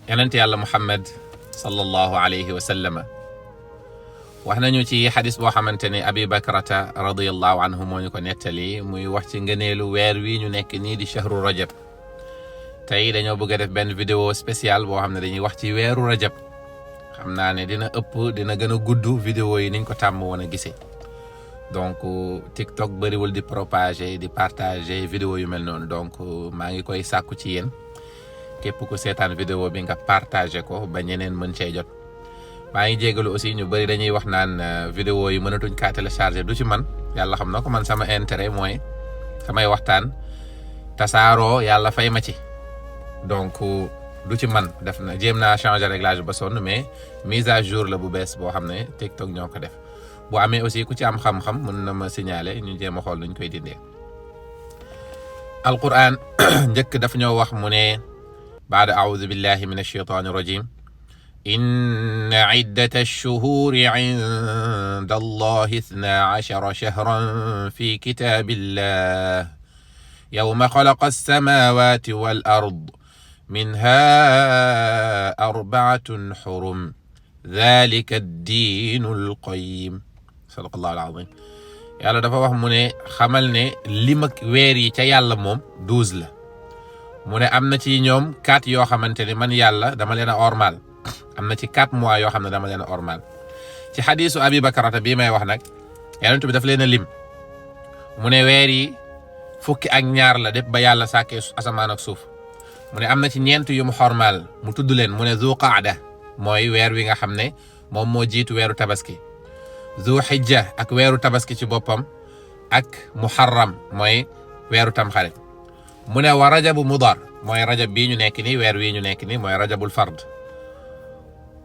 yonent yàlla Muhammad sallallahu alayhi wa sallam wax nañu ci xadis boo xamante ne Abi Bakrata radiyallahu anhu moo ñu ko nettali muy wax ci ngëneelu weer wi ñu nekk nii di shahru rajab. tey dañoo bëgg a def benn vidéo spéciale boo xam ne dañuy wax ci weeru rajab. xam naa ne dina gën a gudd vidéo yi niñ ko tàmm woon a gisee donc TikTok bëriwul di propager di partager vidéo yu mel noonu donc maa ngi koy sàkku ci yéen képp ku seetaan vidéo bi nga partager ko ba ñeneen mën cee jot. maa ngi jégalu aussi ñu bëri dañuy wax naan vidéo yi mënatuñ kaa télécharger du ci man yàlla xam na ko man sama intérêt mooy samay waxtaan tasaaroo yàlla fay ma ci donc du ci man def na jéem naa changer réglage ba sonn mais mise à jour la bu bees boo xam ne TikTok ñoo ko def bu amee aussi ku ci am xam-xam mën na ma signaler ñu jéem a xool nuñ koy dindee. alquran njëkk daf ñoo wax mu ne baada audu billahi min alshaytani rajim inna iddata alshuhuri inda allahi 12 shahran fi kitabillah yawma xalaqa alsamawati wal ard minha 4 xurum dalika addiinu alqayim sadaqallahu alazim. yàlla dafa wax mu ne xamal ne lim ak weer yi ca yàlla moom 12 la mu ne am na ci ñoom 4 yoo xamante ne man yàlla dama leen a ormal am na ci 4 mois yoo xam ne dama leen a ormal. ci xadiisu Abi Bakrata bii may wax nag yonent bi daf leen a lim mu ne weer yi 12 la def ba yàlla sàkkee asamaan ak suuf. mu ne am na ci 4 yu mu xormaal mu tudd leen mu ne zu qaada mooy weer wi nga xam ne moom moo jiitu weeru tabaski. zu xijja ak weeru tabaski ci boppam ak muharram mooy weeru tamxarit. mu ne wa rajabu mudar mooy rajab bii ñu nekk nii weer wii ñu nekk nii mooy rajabul fard.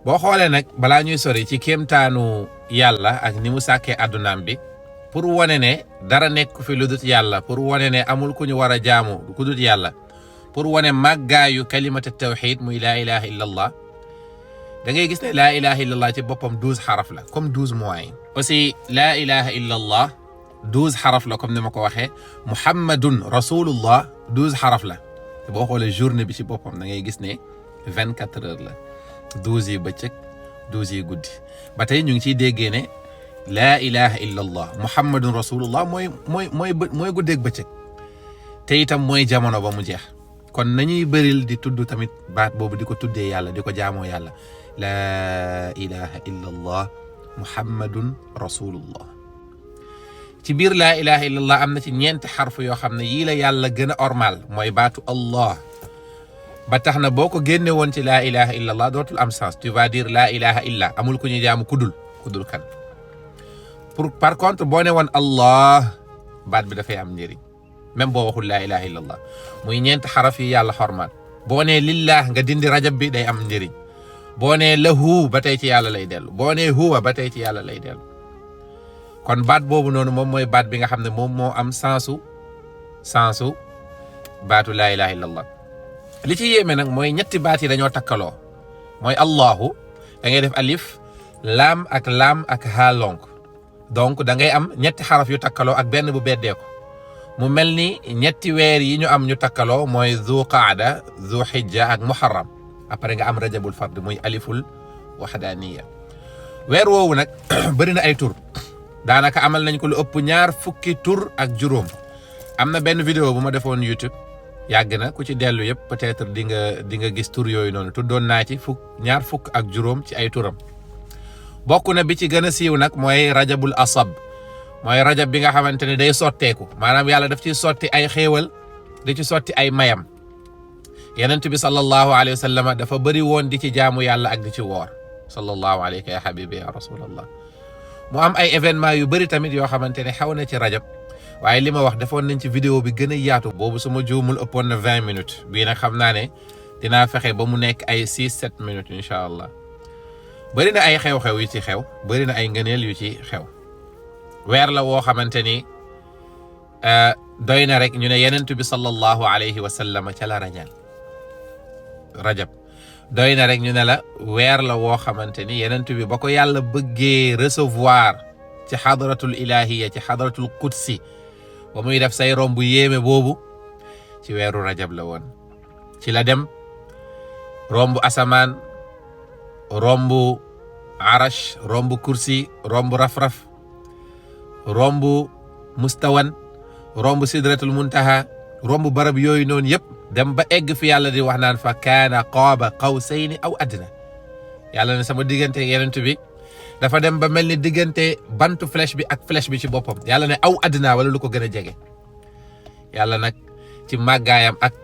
boo xoolee nag balaa ñuy sori ci kéemtaanu yàlla ak ni mu sàkkee addunaam bi pour wane ne dara nekk fi lu dut yàlla pour wane ne amul ku ñu war a jaamu ku dut yàlla pour wane màggaayu kalimatu tawxid muy laa ilaha illa allah da ngay gis ne laa ilaha illa allah ci boppam 12 xaraf la comme 12 mois yi. aussi laa ilaha illa allah 12 xaraf la comme ni ma ko waxee muhammadun rasulullah 12 xaraf la te boo xoolee journée bi ci boppam da ngay gis ne 24 heures la 12 yi bëccëg 12 yi guddi ba tey ñu ngi ciy déggee ne laa ilaha illa allah muhammadun rasulullah mooy guddeeg bëccëg te itam mooy jamono ba mu jeex. kon nañuy bëril di tudd tamit baat boobu di ko tuddee yàlla di ko jaamoo yàlla laa ilaha illa allah muhammadun rasulullah. ci biir laa ilaha illa allah am na ci 4 xarf yoo xam ne yii la yàlla gën a ormal mooy baatu allah ba tax na boo ko génne woon ci laa ilaha illa allah dootul am sens tu vas dire laa ilaha illa amul ku ñuy jaamu kudul kan par contre boo ne woon allah baat bi dafay am njëriñ même boo waxul laa ilaha illa allah muy 4 xaraf yi yàlla xormaat. boo nee lillah nga dindi rajab bi day am njëriñ boo nee lahu ba tey ci yàlla lay dellu boo nee huwa ba tey ci yàlla lay dellu. kon baat boobu noonu moom mooy baat bi nga xam ne moom moo am sensu baatu laa ilaha illa allah. li ci yéeme nag mooy 3 baat yi dañoo takkaloo mooy allahu da ngay def alif laam ak haa lonk donc da ngay am 3 xaraf yu takkaloo ak benn bu beddee ko mu mel ni 3 weer yi ñu am ñu takkaloo mooy zu qaada zu xijja ak muharram après nga am rajabul fard muy aliful waxdaaniya. weer woowu nag bëri na ay tur daanaka amal nañ ko lu ëpp 20 tur ak juróom. am na benn vidéo bu ma defoon YouTube yàgg na ku ci dellu yëpp peut-être di nga gis tur yooyu noonu tuddoon naa ci 20 ak juróom ci ay turam. bokk na bi ci gën a siiw nag mooy rajabul asab mooy rajab bi nga xamante ne day sotteeku maanaam yàlla daf ci sotti ay xéewal di ci sotti ay mayam. yonent bi sallallahu alayhi wa sallam dafa bëri woon di ci jaamu yàlla ak di ci woor sallallahu alayka ya habibi ya rasulallah. mu am ay événement yu bëri tamit yoo xamante ne xaw na ci rajab waaye li ma wax defoon nañ ci vidéo bi gën a yaatu boobu su ma juumul ëppoon na 20 minutes bii nag xam naa ne dinaa fexe ba mu nekk ay 6-7 minutes incha allah. bëri na ay xew-xew yu ci xew bëri na ay ngëneel yu ci xew. weer la woo xamante ni doy na rek ñu ne yonent bi sallallahu alayhi wa sallam ca la rajab doy na rek ñu ne la weer la woo xamante ni yonent bi ba ko yàlla bëggee recevoir ci xadratul ilahiya ci xadratul qudsi ba muy def say romb yéeme boobu ci weeru rajab la woon ci la dem romb asamaan romb arash romb kursi romb raf-raf romb mustawan romb sidratul muntaha romb barab yooyu noonu yëpp dem ba egg fi yàlla di wax naan fa kaana qaaba qawsayni aw adna yàlla ne sama diggante yenent bi dafa dem ba mel ni diggante bantu flèche bi ak flèche bi ci boppam yàlla ne aw adna wala lu ko gën a jege yàlla nag ci màggaayam ak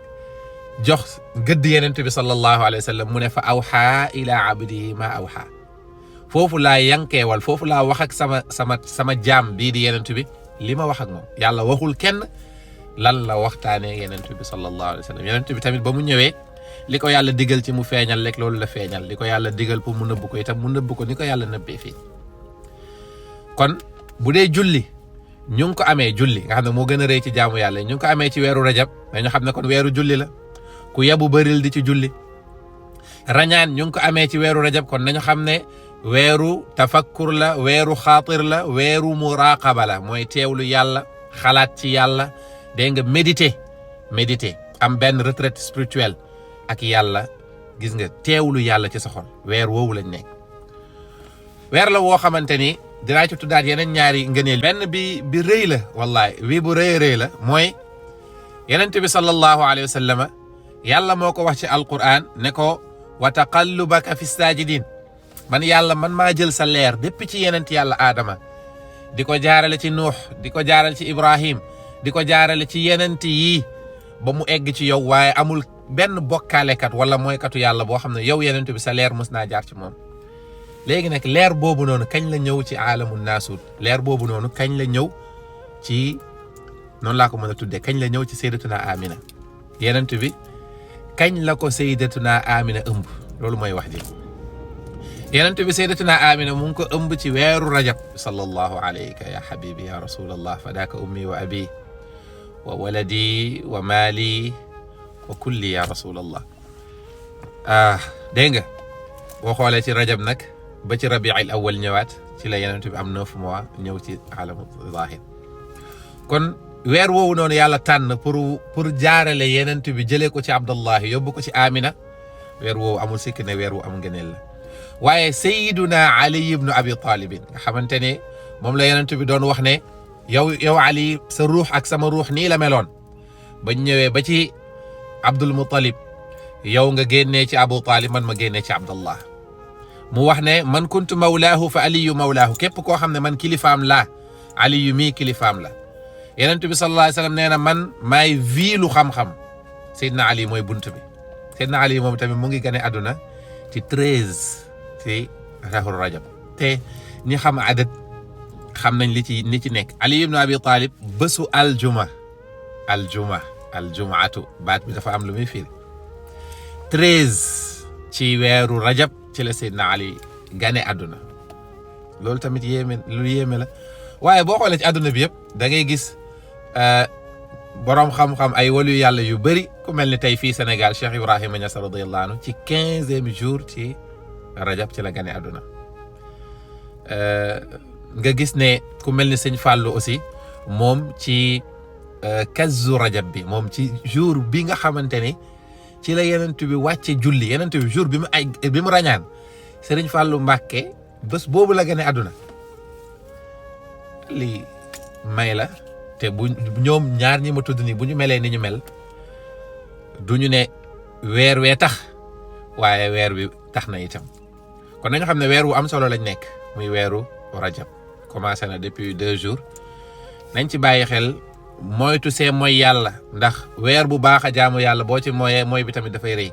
jox gëdd yenent bi sallallahu alayhi wa sallam mu ne fa awxaa ila abdihi ma awxaa foofu laa yankeewal foofu laa wax ak sama jaam bii di yenent bi li ma wax ak moom yàlla waxul kenn lan la waxtaanee yenent bi sallallahu alayhi wa sallam yenent bi tamit ba mu ñëwee li ko yàlla digal ci mu feeñal rek loolu la feeñal li ko yàlla digal pour mu nëbb ko itam mu nëbb ko ni ko yàlla nëbbee fii kon bu dee julli ñu ngi ko amee julli nga xam ne moo gën a rëy ci jaamu yàlla ñu ngi ko amee ci weeru rajab dañu xam ne kon weeru julli la ku yebu bëril di ci julli rañaan ñu ngi ko amee ci weeru rajab kon nañu xam ne weeru tafakkur la weeru xaatir la weeru muraqaba la mooy teewlu yàlla xalaat ci yàlla dégg nga méditer am benn retraite spirituelle ak yàlla gis nga teewlu yàlla ci sa xol weer woowu lañ nekk weer la woo xamante ni dinaa ci tuddaat yeneen ñaari ngëneel benn bi rëy la wallahi wi bu rëy la mooy yenent bi sallallahu alayhi wa sallam yàlla moo ko wax ci alquran ne ko wa taqallubaka fi sajidin man yàlla man maa jël sa leer depuis ci yenent yàlla aadama di ko jaarale ci nuux di ko jaarale ci ibrahim di ko jaarale ci yenent yii ba mu egg ci yow waaye amul benn bokkaalekat wala mooykatu yàlla boo xam ne yow yenent bi sa leer mës naa jaar ci moom léegi nag leer boobu noonu kañ la ñëw ci aalamu naasut leer boobu noonu kañ la ñëw ci noonu laa ko mën a tuddee kañ la ñëw ci sayyidatuna amina yenent bi kañ la ko sayyidatuna amina ëmb loolu mooy wax ji yenent bi sayyidatuna amina mu ngi ko ëmb ci weeru rajab sallallahu alayka ya habibi ya rasulallah fadaaka ummi wa abi wa waladi wa maali wa kulli ya rasulallah dégg nga boo xoolee ci rajab nag ba ci rabiul awwal ñëwaat ci la yenent bi am 9 mois ñëw ci alamu zahir kon weer woowu noonu yàlla tànn pour jaarale yenent bi jëlee ko ci abdallahi yóbbu ko ci amina weer woowu amul sikk ne weer wu am ngëneel la waaye sayiduna ali ibnu abi talibin nga xamante ne moom la yenent bi doon wax ne yow ali sa ruux ak sama ruux nii la meloon bañ ñëwee ba ci abdul muttalib yow nga génnee ci abu talib man ma génnee ci abdallah mu wax ne man kuntu mawlaahu fa aliyu mawlaahu képp koo xam ne man kilifaam laa aliyu mii kilifaam la yenent bi sallallahu alayhi wa sallam nee na man maay viilu xam-xam Seydina Ali mooy bunt bi Seydina Ali moom tamit mu ngi gane àdduna ci 13 ci shahru rajab te ñi xam adat xam nañ li ci nekk Ali ibn Abi Talib bésu aljumaatu baat bi dafa am lu muy firi 13 ci weeru rajab ci la Seydina Ali gane àdduna loolu tamit lu yéeme la waaye boo xoolee ci àdduna bi yëpp da ngay gis boroom xam-xam ay walu yàlla yu bëri ku mel ni tey fii Sénégal Cheikh Ibrahima Niass radiyallahu anhu ci 15e jour ci rajab ci la gane àdduna nga gis ne ku mel ni sëñ Fallou aussi moom ci kazu rajab bi moom ci jour bi nga xamante ni ci la yenent bi wàcce julli yenent bi jour bi mu rañaan Sëriñ Fallou Mbàkke bés boobu la gane àdduna lii may la te bu ñoom ñaar ñi ma tudd nii bu ñu melee ni ñu mel du ñu ne weer wee tax waaye weer wi tax na itam kon nañu xam ne weer wu am solo lañ nekk muy weeru rajab commencé na depuis 2 jours nañ ci bàyyi xel moytu see mooy yàlla ndax weer bu baax a jaamu yàlla boo ci mooyee mooy bi tamit dafay rëy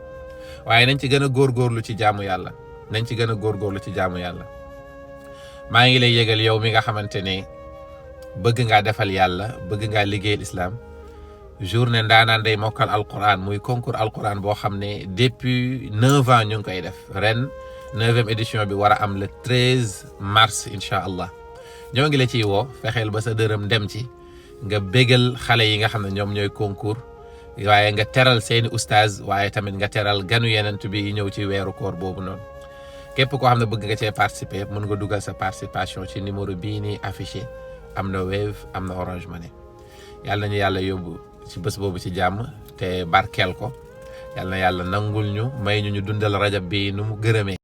waaye nañ ci gën a góorgóorlu ci jaamu yàlla maa ngi lay yëgal yow mi nga xamante ne bëgg ngaa defal yàlla bëgg ngaa liggéeyal islam journée ndaanaan day mokkal alquran muy concours alquran boo xam ne depuis 9 ans ñu ngi koy def ren 9e édition bi war a am le 13 mars incha allah ñoo ngi la ciy woo fexeel ba sa dërëm dem ci nga bégal xale yi nga xam ne ñoom ñooy concours waaye nga teral seeni oustaz waaye tamit nga teral ganu yenent bi ñëw ci weeru koor boobu noonu képp koo xam ne bëgg nga cee participer mën nga dugal sa participation ci numéro bii nii affiché am na Wave am na Orange Money yàlla nañu yàlla yóbbu ci bés boobu ci jàmm te barkeel ko yal na yàlla nangul ñu may ñu dundal rajab bi nu mu gërëmee